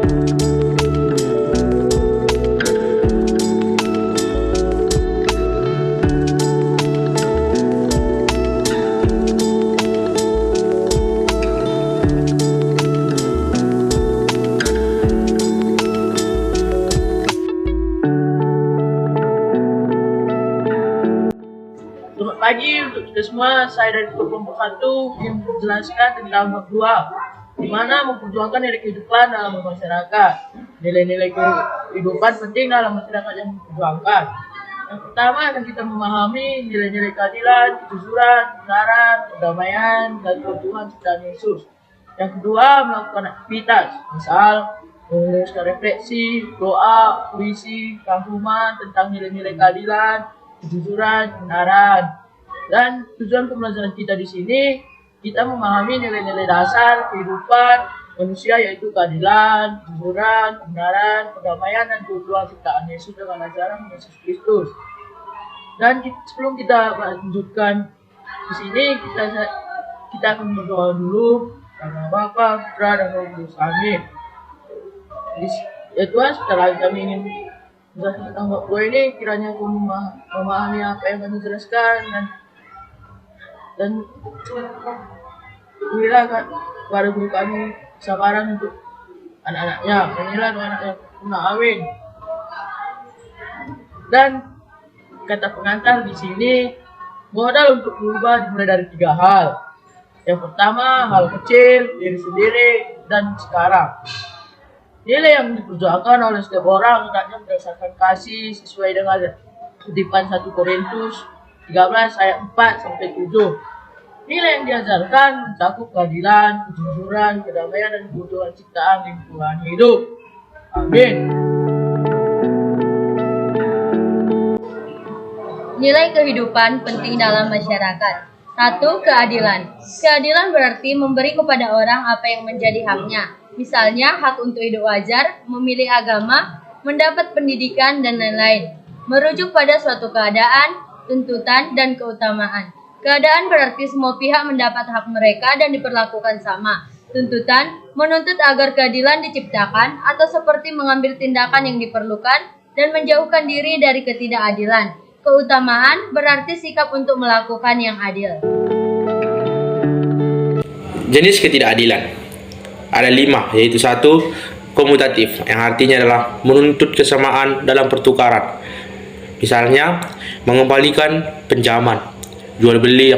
Selamat pagi untuk kita semua. Saya dari kelompok 1 yang menjelaskan tentang bab 2, di mana memperjuangkan nilai kehidupan dalam masyarakat. Nilai-nilai kehidupan penting dalam masyarakat yang memperjuangkan. Yang pertama akan kita memahami nilai-nilai keadilan, kejujuran, kebenaran, perdamaian, dan keutuhan ciptaan Yesus. Yang kedua, melakukan aktivitas, misal menuliskan refleksi, doa, puisi, rangkuman tentang nilai-nilai keadilan, kejujuran, kebenaran. Dan tujuan pembelajaran kita di sini, kita memahami nilai-nilai dasar kehidupan manusia, yaitu keadilan, kejujuran, kebenaran, perdamaian, dan keutuhan ciptaan Yesus dengan ajaran Yesus Kristus. Dan sebelum kita lanjutkan di sini, kita akan berdoa dulu karena Bapa, Putra, dan Roh Kudus. Amin. Ya Tuhan, setelah kami ingin menjelaskan tentang bab 2 ini, kiranya aku memahami apa yang kami jelaskan, dan berilah kepada guru kami kesabaran untuk anak-anaknya, berilah anak-anaknya sempurna. Amin. Dan kata pengantar di sini, modal untuk berubah dimulai dari 3 hal. Yang pertama, hal kecil, diri sendiri, dan sekarang. Nilai yang diperjuangkan oleh setiap orang hendaknya berdasarkan kasih sesuai dengan kutipan 1 Korintus 13 ayat 4-7. Nilai yang diajarkan mencakup keadilan, kejujuran, kedamaian, dan keutuhan ciptaan lingkungan hidup. Amin. Nilai kehidupan penting dalam masyarakat. 1. Keadilan. Keadilan berarti memberi kepada orang apa yang menjadi haknya. Misalnya, hak untuk hidup wajar, memilih agama, mendapat pendidikan, dan lain-lain. Merujuk pada suatu keadaan, tuntutan, dan keutamaan. Keadaan berarti semua pihak mendapat hak mereka dan diperlakukan sama. Tuntutan, menuntut agar keadilan diciptakan atau seperti mengambil tindakan yang diperlukan dan menjauhkan diri dari ketidakadilan. Keutamaan berarti sikap untuk melakukan yang adil. Jenis ketidakadilan ada 5, yaitu 1. Komutatif, yang artinya adalah menuntut kesamaan dalam pertukaran. Misalnya, mengembalikan pinjaman, jual beli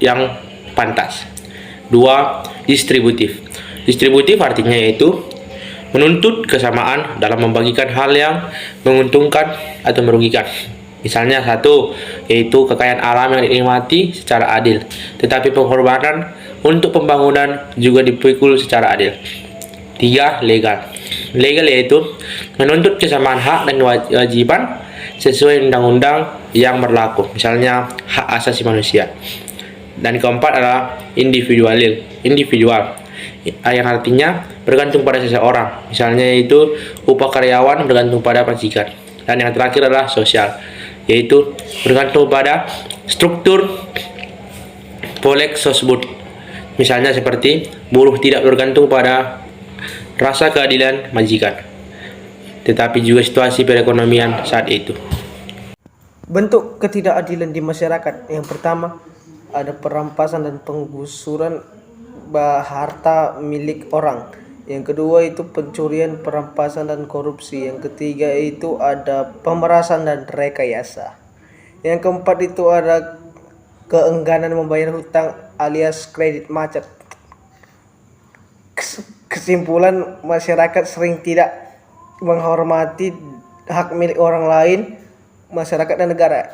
yang pantas. 2. Distributif. Distributif artinya yaitu menuntut kesamaan dalam membagikan hal yang menguntungkan atau merugikan. Misalnya 1, yaitu kekayaan alam yang dinikmati secara adil, tetapi pengorbanan untuk pembangunan juga dipikul secara adil. 3. Legal. Legal yaitu menuntut kesamaan hak dan kewajiban sesuai undang-undang yang berlaku, misalnya hak asasi manusia. Dan keempat adalah individual, yang artinya bergantung pada seseorang, misalnya yaitu upah karyawan bergantung pada majikan. Dan yang terakhir adalah sosial, yaitu bergantung pada struktur Poleks Sosbud, misalnya seperti buruh tidak bergantung pada rasa keadilan majikan, tetapi juga situasi perekonomian saat itu. Bentuk ketidakadilan di masyarakat. Yang pertama, ada perampasan dan penggusuran harta milik orang. Yang kedua itu pencurian, perampasan, dan korupsi. Yang ketiga itu ada pemerasan dan rekayasa. Yang keempat itu ada keengganan membayar hutang alias kredit macet. Kesimpulan, masyarakat sering tidak menghormati hak milik orang lain, masyarakat dan negara.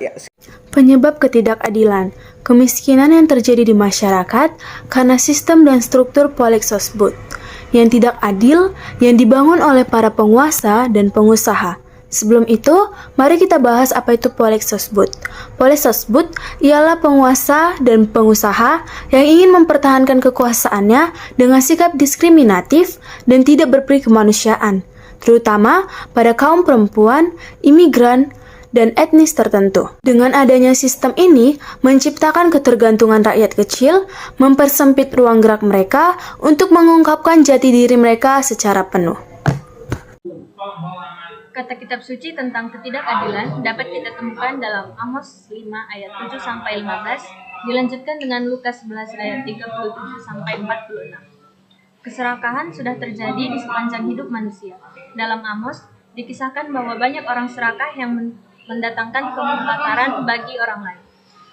Penyebab ketidakadilan, kemiskinan yang terjadi di masyarakat karena sistem dan struktur Poleks Sosbud yang tidak adil yang dibangun oleh para penguasa dan pengusaha. Sebelum itu, mari kita bahas apa itu Poleks Sosbud. Poleks Sosbud ialah penguasa dan pengusaha yang ingin mempertahankan kekuasaannya dengan sikap diskriminatif dan tidak berperi kemanusiaan, terutama pada kaum perempuan, imigran, dan etnis tertentu. Dengan adanya sistem ini, menciptakan ketergantungan rakyat kecil, mempersempit ruang gerak mereka untuk mengungkapkan jati diri mereka secara penuh. Kata kitab suci tentang ketidakadilan dapat kita temukan dalam Amos 5 ayat 7 sampai 15, dilanjutkan dengan Lukas 11 ayat 37 sampai 46. Keserakahan sudah terjadi di sepanjang hidup manusia. Dalam Amos dikisahkan bahwa banyak orang serakah yang mendatangkan kemurkaan bagi orang lain.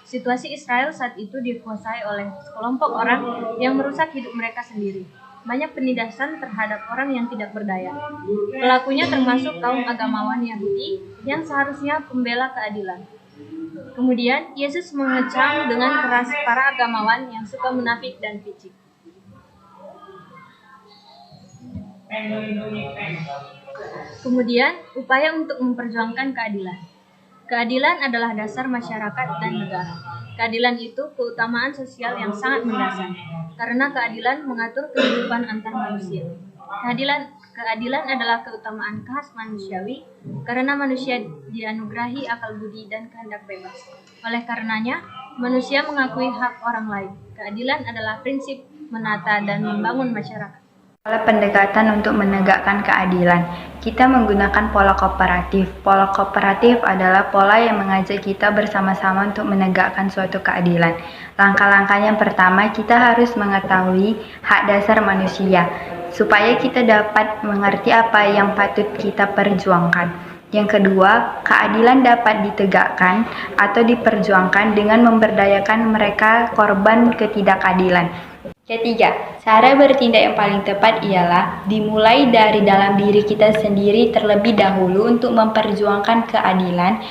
Situasi Israel saat itu dikuasai oleh sekelompok orang yang merusak hidup mereka sendiri. Banyak penindasan terhadap orang yang tidak berdaya. Pelakunya termasuk kaum agamawan Yahudi yang seharusnya pembela keadilan. Kemudian Yesus mengecam dengan keras para agamawan yang suka munafik dan picik. Kemudian upaya untuk memperjuangkan keadilan. Keadilan adalah dasar masyarakat dan negara. Keadilan itu keutamaan sosial yang sangat mendasar, karena keadilan mengatur kehidupan antar manusia. Keadilan adalah keutamaan khas manusiawi, karena manusia dianugerahi akal budi dan kehendak bebas. Oleh karenanya, manusia mengakui hak orang lain. Keadilan adalah prinsip menata dan membangun masyarakat. Oleh pendekatan untuk menegakkan keadilan, kita menggunakan pola kooperatif. Pola kooperatif adalah pola yang mengajak kita bersama-sama untuk menegakkan suatu keadilan. Langkah-langkah yang pertama, kita harus mengetahui hak dasar manusia, supaya kita dapat mengerti apa yang patut kita perjuangkan. Yang kedua, keadilan dapat ditegakkan atau diperjuangkan dengan memberdayakan mereka korban ketidakadilan. Ketiga, cara bertindak yang paling tepat ialah dimulai dari dalam diri kita sendiri terlebih dahulu untuk memperjuangkan keadilan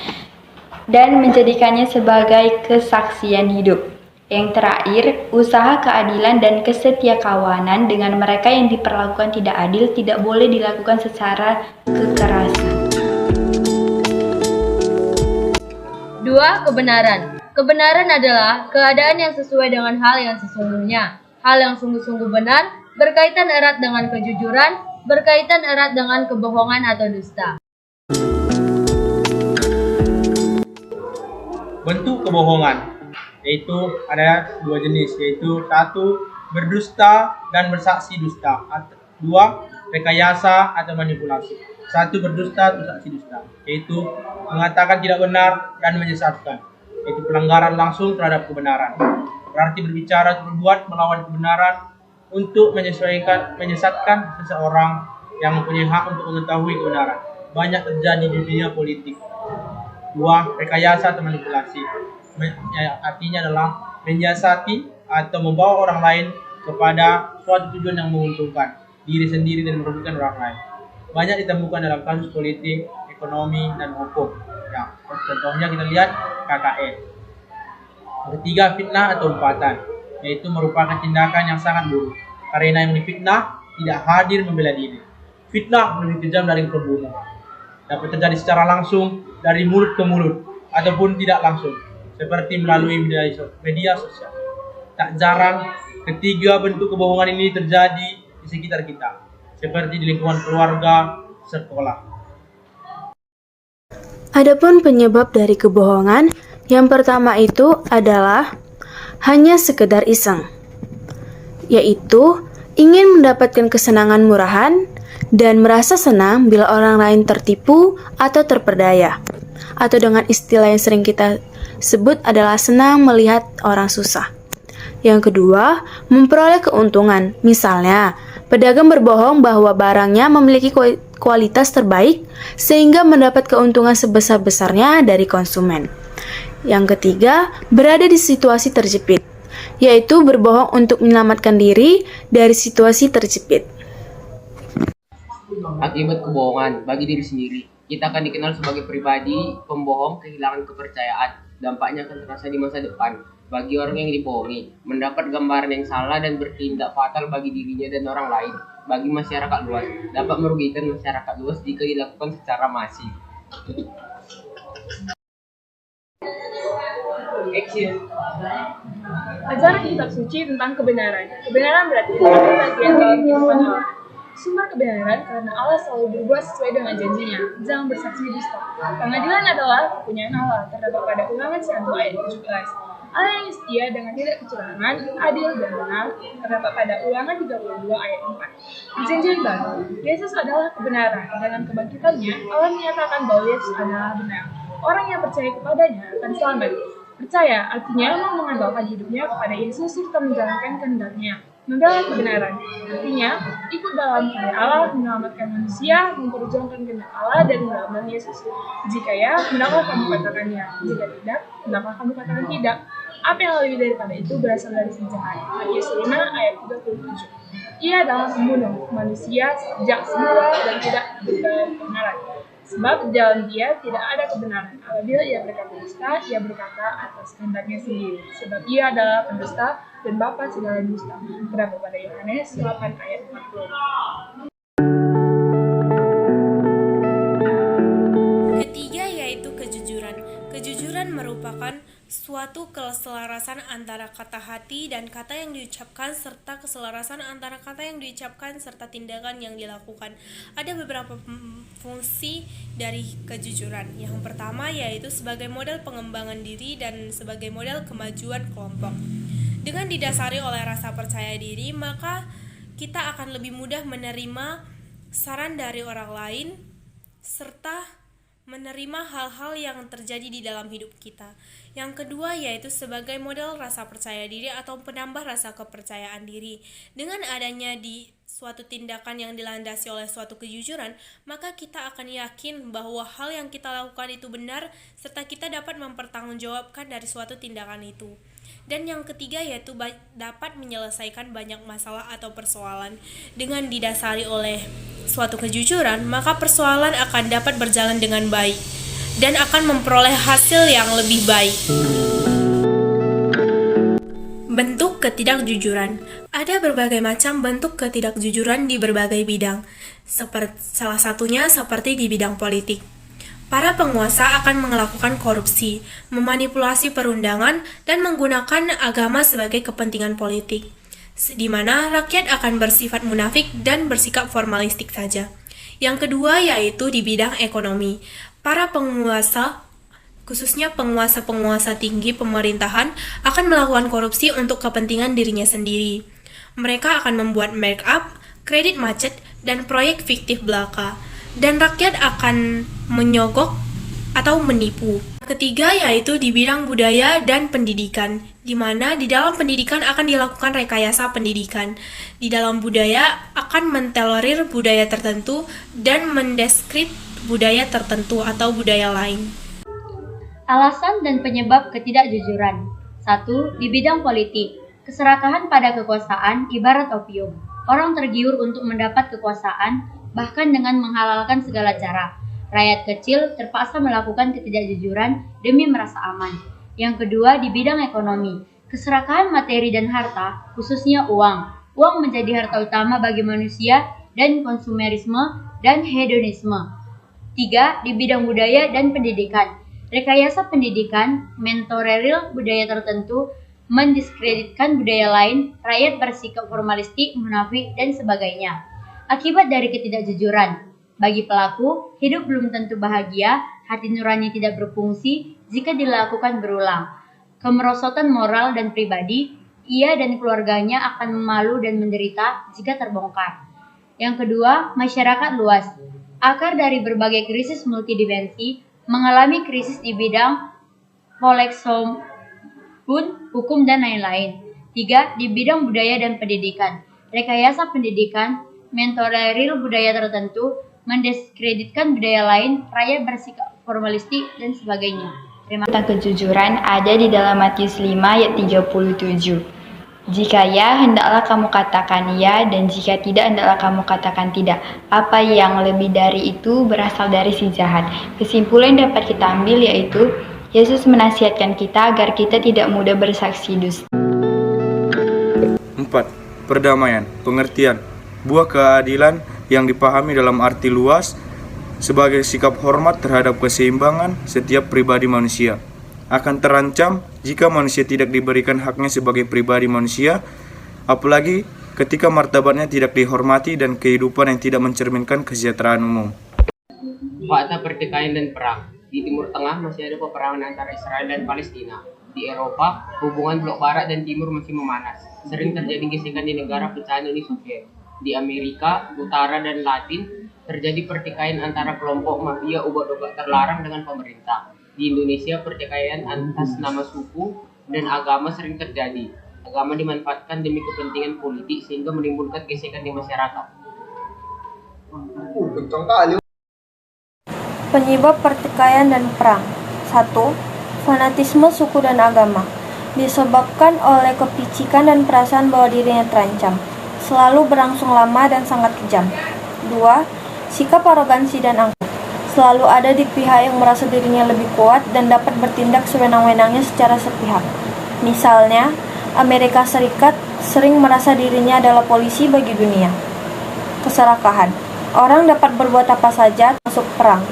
dan menjadikannya sebagai kesaksian hidup. Yang terakhir, usaha keadilan dan kesetiakawanan dengan mereka yang diperlakukan tidak adil tidak boleh dilakukan secara kekerasan. 2. Kebenaran. Kebenaran adalah keadaan yang sesuai dengan hal yang sesungguhnya. Hal yang sungguh-sungguh benar, berkaitan erat dengan kejujuran, berkaitan erat dengan kebohongan atau dusta. Bentuk kebohongan, yaitu ada dua jenis, yaitu satu, berdusta dan bersaksi dusta. Dua, rekayasa atau manipulasi. Satu, berdusta atau saksi dusta, yaitu mengatakan tidak benar dan menyesatkan, yaitu pelanggaran langsung terhadap kebenaran. Berarti berbicara atau berbuat melawan kebenaran untuk menyesatkan seseorang yang mempunyai hak untuk mengetahui kebenaran. Banyak terjadi di dunia politik. 2. Rekayasa atau manipulasi. Artinya adalah menyiasati atau membawa orang lain kepada suatu tujuan yang menguntungkan diri sendiri dan merugikan orang lain. Banyak ditemukan dalam kasus politik, ekonomi, dan hukum. Ya, contohnya kita lihat KKN. Ketiga, fitnah atau umpatan, yaitu merupakan tindakan yang sangat buruk karena yang difitnah tidak hadir membela diri. Fitnah lebih kejam dari pembunuh. Dapat terjadi secara langsung dari mulut ke mulut ataupun tidak langsung, seperti melalui media sosial. Tak jarang ketiga bentuk kebohongan ini terjadi di sekitar kita, seperti di lingkungan keluarga, sekolah. Adapun penyebab dari kebohongan, yang pertama itu adalah hanya sekedar iseng, yaitu ingin mendapatkan kesenangan murahan dan merasa senang bila orang lain tertipu atau terperdaya. Atau dengan istilah yang sering kita sebut adalah senang melihat orang susah. Yang kedua, memperoleh keuntungan. Misalnya, pedagang berbohong bahwa barangnya memiliki kualitas terbaik sehingga mendapat keuntungan sebesar-besarnya dari konsumen. Yang ketiga, berada di situasi terjepit, yaitu berbohong untuk menyelamatkan diri dari situasi terjepit. Akibat kebohongan bagi diri sendiri, kita akan dikenal sebagai pribadi pembohong, kehilangan kepercayaan. Dampaknya akan terasa di masa depan. Bagi orang yang dibohongi, mendapat gambaran yang salah dan bertindak fatal bagi dirinya dan orang lain. Bagi masyarakat luas, dapat merugikan masyarakat luas jika dilakukan secara masif. Ajaran kitab suci tentang kebenaran. Kebenaran berarti adalah bagian dari kehidupan Allah. Sumber kebenaran karena Allah selalu berbuat sesuai dengan janjinya. Jangan bersaksi dusta. Pengadilan adalah kepunyaan Allah. Terdapat pada Ulangan 1 ayat 17. Allah yang setia dengan tidak kecurangan, adil dan benar, terdapat pada Ulangan 32 ayat 4. Perjanjian baru, Yesus adalah kebenaran. Dengan kebangkitannya, Allah menyatakan bahwa Yesus adalah benar. Orang yang percaya kepadanya akan selamat. Percaya artinya mau mengandalkan hidupnya kepada Yesus serta menjalankan kehendaknya. Membela kebenaran artinya ikut dalam karya Allah, menyelamatkan manusia, memperjuangkan kehendak Allah dan dalam Yesus. Jika ya, hendaklah kamu katakan ya. Jika tidak, hendaklah kamu katakan tidak. Apa yang lebih daripada itu berasal dari si jahat. Matius 5 ayat 37. Ia adalah pembunuh manusia sejak semula dan tidak berkebenaran. Sebab di dalam dia tidak ada kebenaran. Apabila ia berkata dusta, ia berkata atas kehendaknya sendiri. Sebab ia adalah pendusta dan bapa segala dusta. Terdapat pada Yohanes 8 ayat 40. Ketiga yaitu kejujuran. Kejujuran merupakan suatu keselarasan antara kata hati dan kata yang diucapkan serta keselarasan antara kata yang diucapkan serta tindakan yang dilakukan. Ada beberapa fungsi dari kejujuran. Yang pertama yaitu sebagai model pengembangan diri dan sebagai model kemajuan kelompok. Dengan didasari oleh rasa percaya diri, maka kita akan lebih mudah menerima saran dari orang lain serta menerima hal-hal yang terjadi di dalam hidup kita. Yang kedua yaitu sebagai model rasa percaya diri atau penambah rasa kepercayaan diri. Dengan adanya di suatu tindakan yang dilandasi oleh suatu kejujuran, maka kita akan yakin bahwa hal yang kita lakukan itu benar serta kita dapat mempertanggungjawabkan dari suatu tindakan itu. Dan yang ketiga yaitu dapat menyelesaikan banyak masalah atau persoalan. Dengan didasari oleh suatu kejujuran, maka persoalan akan dapat berjalan dengan baik dan akan memperoleh hasil yang lebih baik. Bentuk ketidakjujuran. Ada berbagai macam bentuk ketidakjujuran di berbagai bidang. Salah satunya seperti di bidang politik. Para penguasa akan melakukan korupsi, memanipulasi perundangan, dan menggunakan agama sebagai kepentingan politik, di mana rakyat akan bersifat munafik dan bersikap formalistik saja. Yang kedua yaitu di bidang ekonomi. Para penguasa, khususnya penguasa-penguasa tinggi pemerintahan, akan melakukan korupsi untuk kepentingan dirinya sendiri. Mereka akan membuat markup, kredit macet, dan proyek fiktif belaka. Dan rakyat akan menyogok atau menipu. Ketiga yaitu di bidang budaya dan pendidikan, di mana di dalam pendidikan akan dilakukan rekayasa pendidikan. Di dalam budaya akan mentolerir budaya tertentu dan mendeskrip budaya tertentu atau budaya lain. Alasan dan penyebab ketidakjujuran. 1. Di bidang politik, keserakahan pada kekuasaan ibarat opium. Orang tergiur untuk mendapat kekuasaan, bahkan dengan menghalalkan segala cara. Rakyat kecil terpaksa melakukan ketidakjujuran demi merasa aman. Yang kedua, di bidang ekonomi, keserakahan materi dan harta, khususnya uang. Uang menjadi harta utama bagi manusia dan konsumerisme dan hedonisme. 3. Di bidang budaya dan pendidikan, rekayasa pendidikan, mentolerir budaya tertentu, mendiskreditkan budaya lain, rakyat bersikap formalistik, munafik, dan sebagainya. Akibat dari ketidakjujuran, bagi pelaku, hidup belum tentu bahagia, hati nurani tidak berfungsi jika dilakukan berulang. Kemerosotan moral dan pribadi, ia dan keluarganya akan memalu dan menderita jika terbongkar. Yang kedua, masyarakat luas. Akar dari berbagai krisis multidimensi, mengalami krisis di bidang koleksom, hukum, dan lain-lain. 3. Di bidang budaya dan pendidikan, rekayasa pendidikan, mentolerir budaya tertentu, mendiskreditkan budaya lain, rakyat bersikap formalistik, dan sebagainya. Tentang kejujuran ada di dalam Matius 5 ayat 37. Jika ya, hendaklah kamu katakan ya, dan jika tidak, hendaklah kamu katakan tidak. Apa yang lebih dari itu berasal dari si jahat. Kesimpulan yang dapat kita ambil yaitu, Yesus menasihatkan kita agar kita tidak mudah bersaksi dusta. 4. Perdamaian, pengertian. Buah keadilan yang dipahami dalam arti luas sebagai sikap hormat terhadap keseimbangan setiap pribadi manusia akan terancam jika manusia tidak diberikan haknya sebagai pribadi manusia, apalagi ketika martabatnya tidak dihormati dan kehidupan yang tidak mencerminkan kesejahteraan umum. Fakta pertikaian dan perang. Di Timur Tengah masih ada peperangan antara Israel dan Palestina. Di Eropa, hubungan blok barat dan timur masih memanas. Sering terjadi gesekan di negara pecahan Uni Soviet. Di Amerika, Utara dan Latin, terjadi pertikaian antara kelompok mafia obat-obat terlarang dengan pemerintah. Di Indonesia, pertikaian atas nama suku dan agama sering terjadi. Agama dimanfaatkan demi kepentingan politik sehingga menimbulkan gesekan di masyarakat. Penyebab pertikaian dan perang. 1. Fanatisme suku dan agama. Disebabkan oleh kepicikan dan perasaan bahwa dirinya terancam. Selalu berlangsung lama dan sangat kejam. 2. Sikap arogansi dan angkuh. Selalu ada di pihak yang merasa dirinya lebih kuat dan dapat bertindak sewenang-wenangnya secara sepihak. Misalnya, Amerika Serikat sering merasa dirinya adalah polisi bagi dunia. Keserakahan. Orang dapat berbuat apa saja termasuk perang.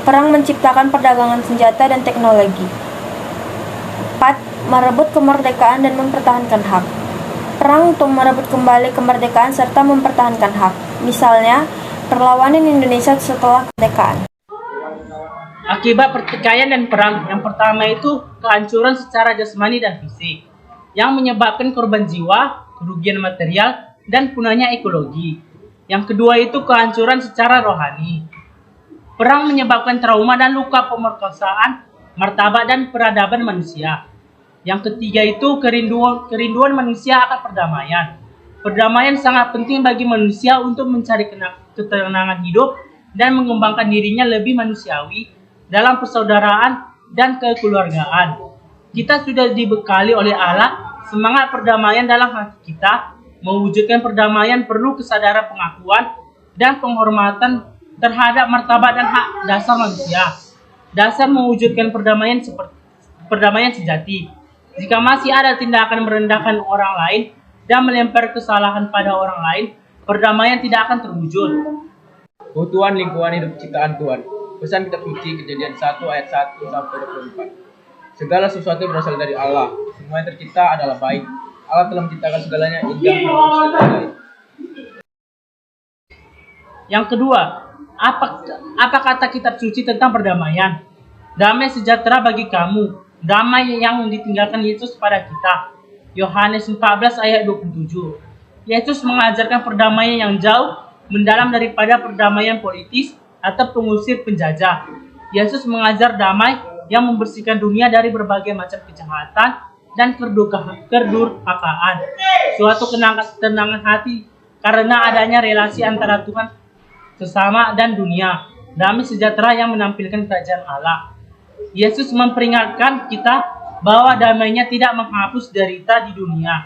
Perang menciptakan perdagangan senjata dan teknologi. 4. Merebut kemerdekaan dan mempertahankan hak. Perang untuk merebut kembali kemerdekaan serta mempertahankan hak. Misalnya, perlawanan Indonesia setelah kemerdekaan. Akibat pertikaian dan perang, yang pertama itu kehancuran secara jasmani dan fisik, yang menyebabkan korban jiwa, kerugian material, dan punahnya ekologi. Yang kedua itu kehancuran secara rohani. Perang menyebabkan trauma dan luka pemerkosaan, martabat dan peradaban manusia. Yang ketiga itu kerinduan manusia akan perdamaian. Perdamaian sangat penting bagi manusia untuk mencari ketenangan hidup dan mengembangkan dirinya lebih manusiawi dalam persaudaraan dan kekeluargaan. Kita sudah dibekali oleh Allah semangat perdamaian dalam hati kita. Mewujudkan perdamaian perlu kesadaran pengakuan dan penghormatan terhadap martabat dan hak dasar manusia. Dasar mewujudkan perdamaian seperti perdamaian sejati. Jika masih ada tindakan merendahkan orang lain dan melempar kesalahan pada orang lain, perdamaian tidak akan terwujud. Keutuhan lingkungan hidup ciptaan Tuhan. Pesan kitab suci Kejadian 1 ayat 1 sampai 24. Segala sesuatu berasal dari Allah. Semua yang tercipta adalah baik. Allah telah menciptakan segalanya indah dan baik. Yang kedua, apa kata kitab suci tentang perdamaian? Damai sejahtera bagi kamu. Damai yang ditinggalkan Yesus pada kita. Yohanes 14 ayat 27. Yesus mengajarkan perdamaian yang jauh mendalam daripada perdamaian politis atau pengusir penjajah. Yesus mengajar damai yang membersihkan dunia dari berbagai macam kejahatan dan kedurhakaan. Suatu ketenangan hati karena adanya relasi antara Tuhan sesama dan dunia. Damai sejahtera yang menampilkan kerajaan Allah. Yesus memperingatkan kita bahwa damainya tidak menghapus derita di dunia.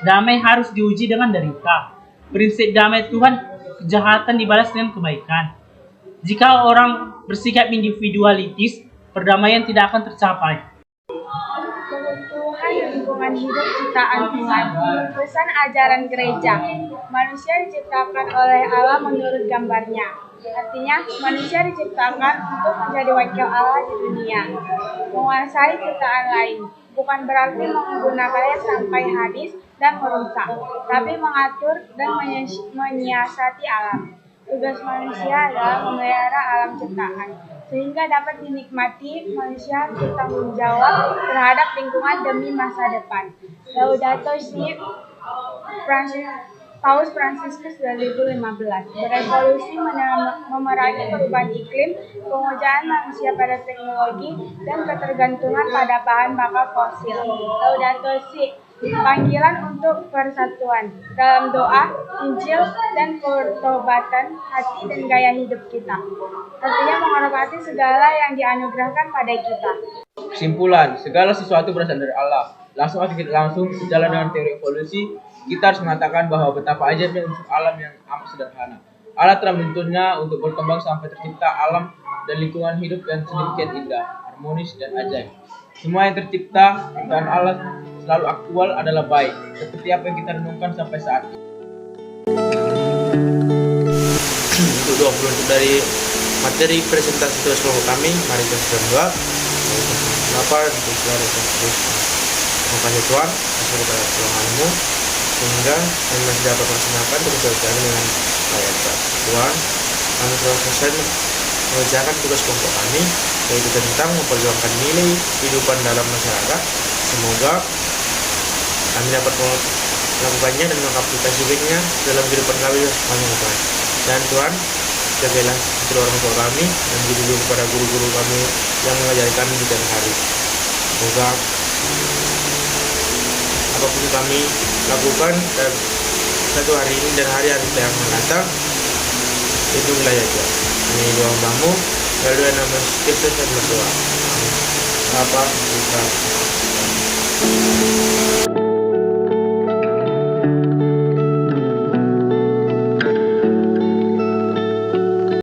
Damai harus diuji dengan derita. Prinsip damai Tuhan, kejahatan dibalas dengan kebaikan. Jika orang bersikap individualitis, perdamaian tidak akan tercapai. Keutuhan lingkungan hidup ciptaan Tuhan. Pesan ajaran gereja. Manusia diciptakan oleh Allah menurut gambarnya. Artinya, manusia diciptakan untuk menjadi wakil Allah di dunia, menguasai ciptaan lain. Bukan berarti menggunakannya sampai habis dan merusak, tapi mengatur dan menyiasati alam. Tugas manusia adalah memelihara alam ciptaan, sehingga dapat dinikmati. Manusia bertanggung jawab terhadap lingkungan demi masa depan. Laudato Si' Paus Fransiskus 2015 berevolusi memerangi perubahan iklim, pengujaan manusia pada teknologi, dan ketergantungan pada bahan bakar fosil. Laudato Si' panggilan untuk persatuan dalam doa, Injil, dan pertobatan hati dan gaya hidup kita. Artinya menghormati segala yang dianugerahkan pada kita. Kesimpulan, segala sesuatu berasal dari Allah. Langsung sejalan dengan teori evolusi, kita harus mengatakan bahwa betapa ajaibnya unsur alam yang amat sederhana. Allah telah menuntunnya untuk berkembang sampai tercipta alam dan lingkungan hidup yang sedemikian indah, harmonis, dan ajaib. Semua yang tercipta, ciptaan Allah selalu aktual adalah baik, seperti apa yang kita renungkan sampai saat ini. Untuk 20 dari materi presentasi tugas kelompok kami, mari kita berdoa. Kenapa terus terima kasih Tuhan, kasih kepada Tuhan-Mu, sehingga kami masih dapat melaksanakan tugas kami dengan baik. Tuhan, kami telah selesai mengerjakan tugas kelompok kami, yaitu tentang memperjuangkan nilai kehidupan dalam masyarakat Semoga kami dapat melakukannya dan mengaplikasikannya dalam kehidupan kami sepanjang Tuhan. Dan Tuhan, jagalah kedua orang tua kami dan juga kepada guru-guru kami yang mengajari kami di setiap hari. Semoga apapun kami lakukan dan satu hari ini dan hari-hari yang akan datang, lindungilah ya Tuhan. Ini doa hambamu, melalui nama Kristus yang berdoa. Amin. Bapa, Putra,